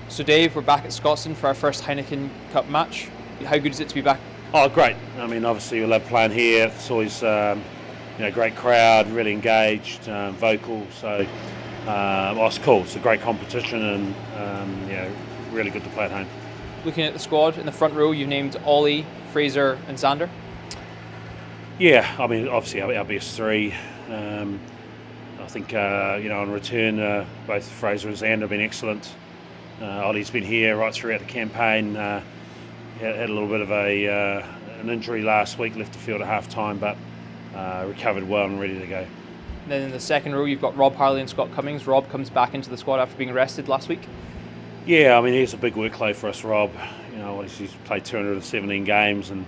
So Dave, we're back at Scotstoun for our first Heineken Cup match. How good is it to be back? Oh, great. I mean, obviously we love playing here. It's always, great crowd, really engaged, vocal. So, it's cool. It's a great competition and, really good to play at home. Looking at the squad, in the front row you've named Ollie, Fraser and Xander. Yeah, I mean, obviously our best three. I think, on return, both Fraser and Xander have been excellent. Ollie's been here right throughout the campaign. Had a little bit of an injury last week, left the field at half time, but recovered well and ready to go. And then in the second row you've got Rob Harley and Scott Cummings. Rob comes back into the squad after being arrested last week. Yeah, I mean, he's a big workload for us, Rob. He's played 217 games and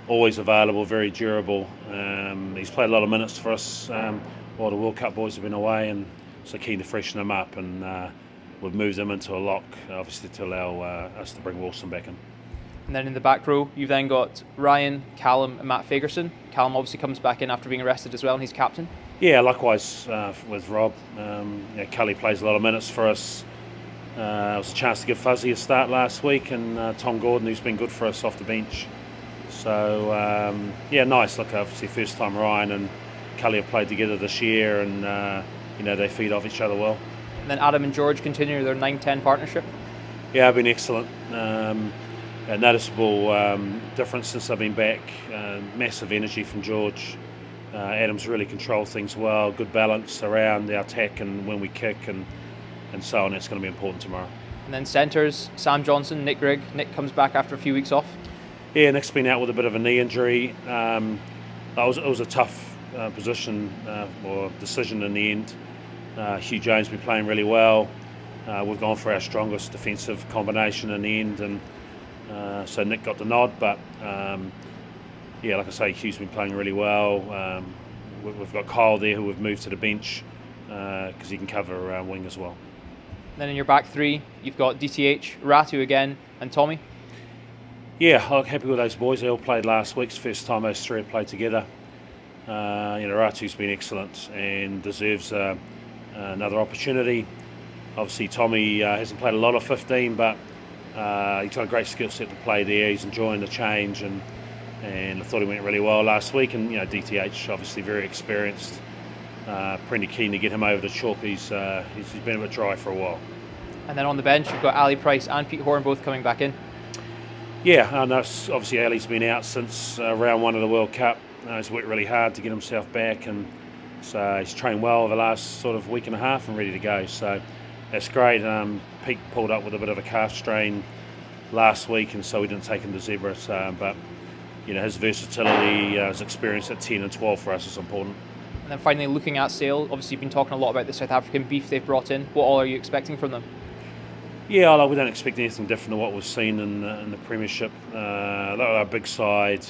always available, very durable. He's played a lot of minutes for us while the World Cup boys have been away, and so keen to freshen him up, and we've moved him into a lock, obviously, to allow us to bring Wilson back in. And then in the back row, you've then got Ryan, Callum and Matt Ferguson. Callum obviously comes back in after being arrested as well, and he's captain. Yeah, likewise with Rob. Cully plays a lot of minutes for us. It was a chance to give Fuzzy a start last week, and Tom Gordon, who's been good for us off the bench. So, nice. Look, obviously first time Ryan and Cully have played together this year, and they feed off each other well. And then Adam and George continue their 9-10 partnership. Yeah, been excellent. A noticeable difference since I've been back. Massive energy from George. Adam's really controlled things well. Good balance around the attack and when we kick and so on. That's going to be important tomorrow. And then centres, Sam Johnson, Nick Grigg. Nick comes back after a few weeks off. Yeah, Nick's been out with a bit of a knee injury. It was a tough position or decision in the end. Hugh Jones been playing really well. We've gone for our strongest defensive combination in the end, and so Nick got the nod. But like I say, Hugh's been playing really well. We've got Kyle there, who we've moved to the bench because he can cover wing as well. And then in your back three, you've got DTH, Ratu again, and Tommy. Yeah, I'm happy with those boys. They all played last week's first time those three have played together. Ratu's been excellent and deserves another opportunity. Obviously, Tommy hasn't played a lot of 15, but he's got a great skill set to play there. He's enjoying the change, and I thought he went really well last week. And DTH obviously very experienced. Pretty keen to get him over the chalk. He's been a bit dry for a while. And then on the bench, you've got Ali Price and Pete Horan both coming back in. Yeah, and obviously Ali's been out since round one of the World Cup. He's worked really hard to get himself back, and so he's trained well over the last sort of week and a half and ready to go. So that's great. Pete pulled up with a bit of a calf strain last week, and so we didn't take him to Zebra. But his versatility, his experience at 10 and 12 for us is important. And then finally, looking at Sale, obviously you've been talking a lot about the South African beef they've brought in. What all are you expecting from them? Yeah, we don't expect anything different to what we've seen in the Premiership. They're a big side,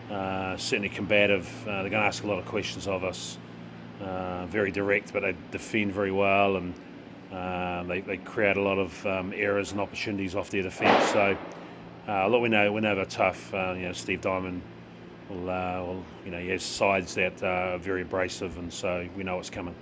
certainly combative. They're going to ask a lot of questions of us. Very direct, but they defend very well, and they create a lot of errors and opportunities off their defence. So, we know they're tough. Steve Diamond will he has sides that are very abrasive, and so we know what's coming.